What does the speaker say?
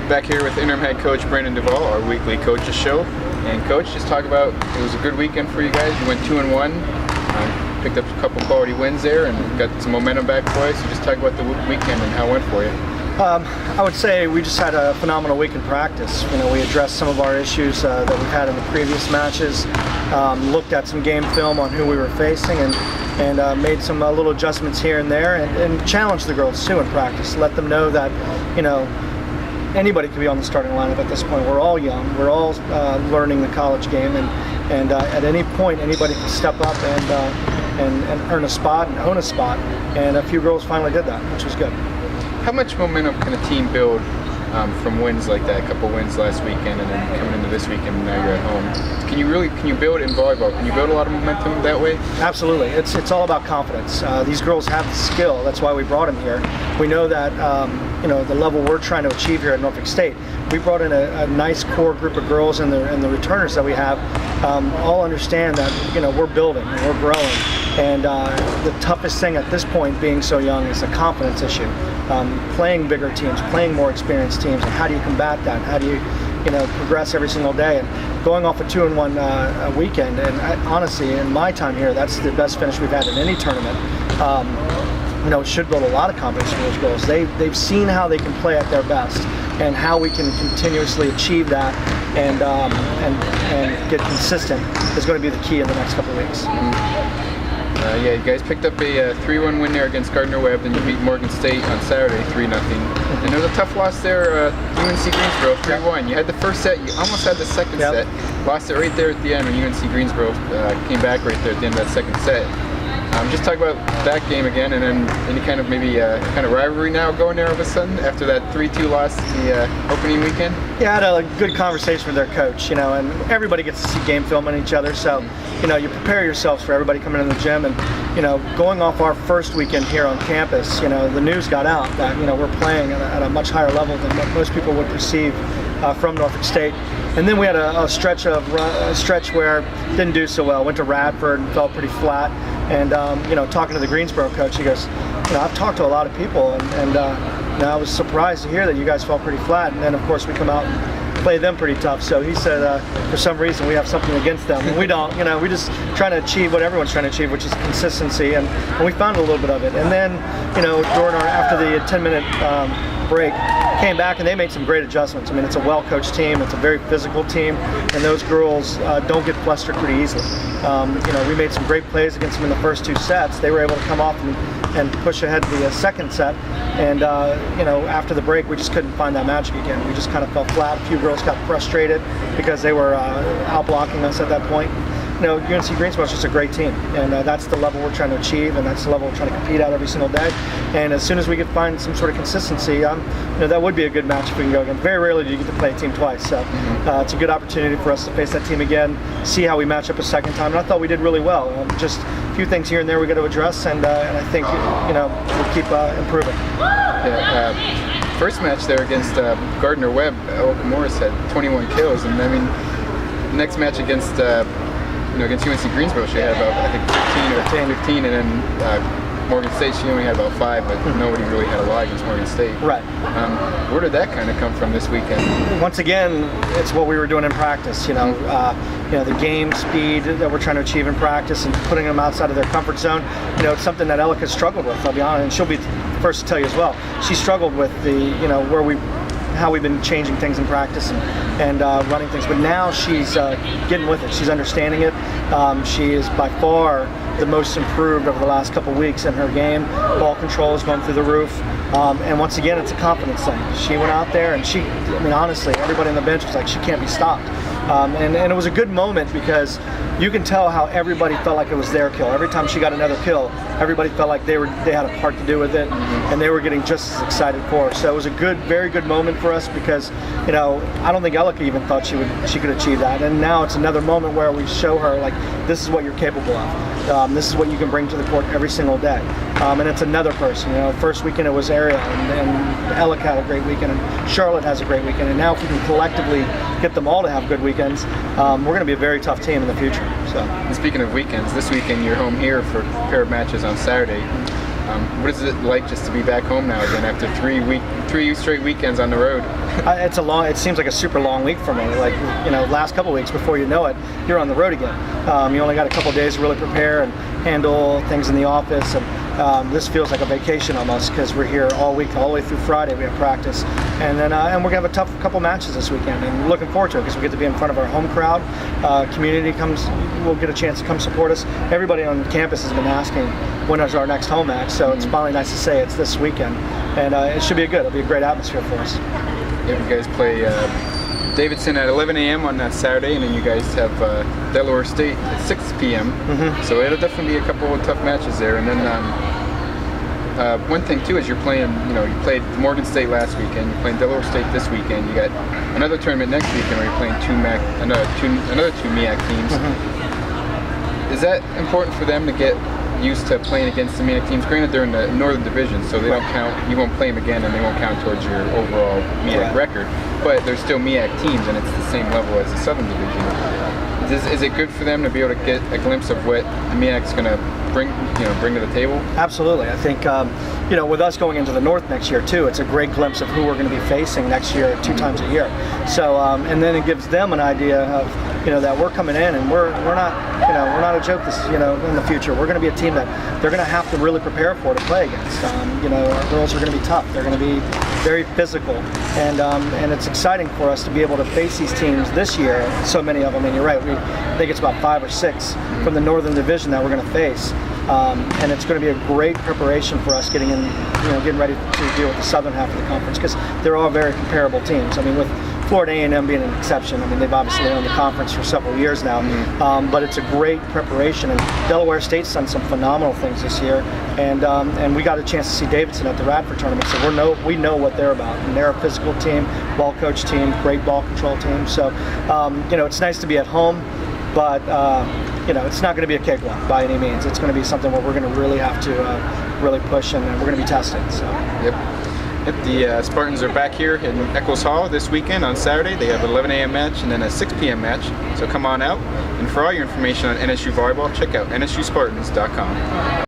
Back here with interim head coach Brandon Duvall, our weekly coaches show. And coach, just talk about, it was a good weekend for you guys. You went 2-1, picked up a couple quality wins there, and got some momentum back for you. So just talk about the weekend and how it went for you. I would say we just had a phenomenal week in practice. You know, we addressed some of our issues that we've had in the previous matches, looked at some game film on who we were facing, and made some little adjustments here and there, and challenged the girls too in practice. Let them know that, you know, anybody could be on the starting lineup at this point. We're all young. We're all learning the college game, and at any point anybody can step up and earn a spot and own a spot. And a few girls finally did that, which was good. How much momentum can a team build from wins like that? A couple wins last weekend, and then coming into this weekend, and now you're at home. Can you build it in volleyball? Can you build a lot of momentum that way? Absolutely. It's all about confidence. These girls have the skill. That's why we brought them here. We know that you know, the level we're trying to achieve here at Norfolk State. We brought in a nice core group of girls, and the returners that we have all understand that, you know, we're building, we're growing, and the toughest thing at this point, being so young, is a confidence issue. Playing bigger teams, playing more experienced teams, and how do you combat that? How do you know, progress every single day? And going off a 2-1 weekend, and honestly, in my time here, that's the best finish we've had in any tournament. You know, it should build a lot of confidence in those girls. They've seen how they can play at their best, and how we can continuously achieve that and get consistent is going to be the key in the next couple of weeks. Yeah, you guys picked up a 3-1 win there against Gardner-Webb, then you beat Morgan State on Saturday 3-0. And there was a tough loss there, UNC Greensboro 3-1. You had the first set, you almost had the second set. Lost it right there at the end when UNC Greensboro came back right there at the end of that second set. Just talk about that game again, and then any kind of maybe kind of rivalry now going there all of a sudden after that 3-2 loss the opening weekend. Yeah, I had a good conversation with their coach, you know, and everybody gets to see game film on each other, so, you know, you prepare yourselves for everybody coming in the gym. And, you know, going off our first weekend here on campus, you know, the news got out that, you know, we're playing at a much higher level than what most people would perceive from Norfolk State. And then we had a stretch where didn't do so well. Went to Radford and felt pretty flat. And you know, talking to the Greensboro coach, he goes, you know, I've talked to a lot of people, and you know, I was surprised to hear that you guys felt pretty flat. And then of course we come out and play them pretty tough. So he said, for some reason we have something against them, and we don't. You know, we just trying to achieve what everyone's trying to achieve, which is consistency, and we found a little bit of it. And then, you know, during after the 10-minute break, came back and they made some great adjustments. I mean, it's a well-coached team, it's a very physical team, and those girls don't get flustered pretty easily. You know, we made some great plays against them in the first two sets. They were able to come off and push ahead to the second set, and you know, after the break we just couldn't find that magic again. We just kind of fell flat. A few girls got frustrated because they were out-blocking us at that point. You know, UNC Greensboro is just a great team, and that's the level we're trying to achieve, and that's the level we're trying to compete at every single day. And as soon as we can find some sort of consistency, you know, that would be a good match if we can go again. Very rarely do you get to play a team twice, so it's a good opportunity for us to face that team again, see how we match up a second time. And I thought we did really well. Just a few things here and there we got to address, and I think, you know, we'll keep improving. Yeah, first match there against Gardner-Webb, Oka Morris had 21 kills, and I mean, the next match against you know, against UNC Greensboro, she had about, I think, 15, and then Morgan State, she only had about 5, but nobody really had a lot against Morgan State. Right. Where did that kind of come from this weekend? Once again, it's what we were doing in practice. You know, the game speed that we're trying to achieve in practice and putting them outside of their comfort zone. You know, it's something that Ellica's struggled with, I'll be honest, and she'll be the first to tell you as well. She struggled with the, you know, how we've been changing things in practice and running things, but now she's getting with it. She's understanding it. She is by far the most improved over the last couple weeks in her game. Ball control has gone through the roof, and once again, it's a confidence thing. She went out there and I mean, honestly, everybody on the bench was like, she can't be stopped. And it was a good moment because you can tell how everybody felt like it was their kill. Every time she got another kill, everybody felt like they had a part to do with it, and they were getting just as excited for her. So it was a very good moment for us because, you know, I don't think Ellica even thought she could achieve that. And now it's another moment where we show her, like, this is what you're capable of. This is what you can bring to the court every single day. And it's another person. You know, first weekend it was Ariel, and Ellica had a great weekend, and Charlotte has a great weekend. And now if we can collectively get them all to have good weekends, we're going to be a very tough team in the future. So. And speaking of weekends, this weekend you're home here for a pair of matches on Saturday. What is it like just to be back home now again after 3 straight weekends on the road? It seems like a super long week for me. Like, last couple weeks, before you know it, you're on the road again. You only got a couple days to really prepare and handle things in the office, and this feels like a vacation almost, because we're here all week, all the way through Friday. We have practice, and then and we're gonna have a tough couple matches this weekend, and looking forward to it because we get to be in front of our home crowd. Community we'll get a chance to come support us. Everybody on campus has been asking when is our next home match, so it's finally nice to say it's this weekend, and it should be It'll be a great atmosphere for us. Yeah, you guys play Davidson at 11 a.m. on that Saturday, and then you guys have Delaware State at 6 p.m. So it'll definitely be a couple of tough matches there. And then one thing too is you're playing. You played Morgan State last weekend. You're playing Delaware State this weekend. You got another tournament next weekend where you're playing another two MEAC teams. Is that important for them to get used to playing against the MEAC teams? Granted, they're in the Northern Division, so they don't count. You won't play them again, and they won't count towards your overall MEAC record. But they're still MEAC teams, and it's the same level as the Southern Division. Is it good for them to be able to get a glimpse of what the MEAC's going to bring to the table? Absolutely. I think with us going into the North next year too, it's a great glimpse of who we're going to be facing next year 2 times a year. So and then it gives them an idea of that we're coming in and we're not a joke this in the future. We're going to be a team that they're going to have to really prepare for to play against. Our girls are going to be tough. They're going to be very physical, and it's exciting for us to be able to face these teams this year. So many of them, and you're right. I think it's about 5 or 6 from the Northern Division that we're going to face, and it's going to be a great preparation for us getting ready to deal with the southern half of the conference, because they're all very comparable teams. I mean, with Florida A&M being an exception. I mean, they've obviously owned the conference for several years now, but it's a great preparation. And Delaware State's done some phenomenal things this year, and we got a chance to see Davidson at the Radford tournament, so we know what they're about. And they're a physical team, well-coached team, great ball control team. So, it's nice to be at home, but it's not going to be a cakewalk by any means. It's going to be something where we're going to really have to really push, and we're going to be tested. So. Yep. The Spartans are back here in Eccles Hall this weekend on Saturday. They have an 11 a.m. match and then a 6 p.m. match, so come on out. And for all your information on NSU volleyball, check out nsuspartans.com.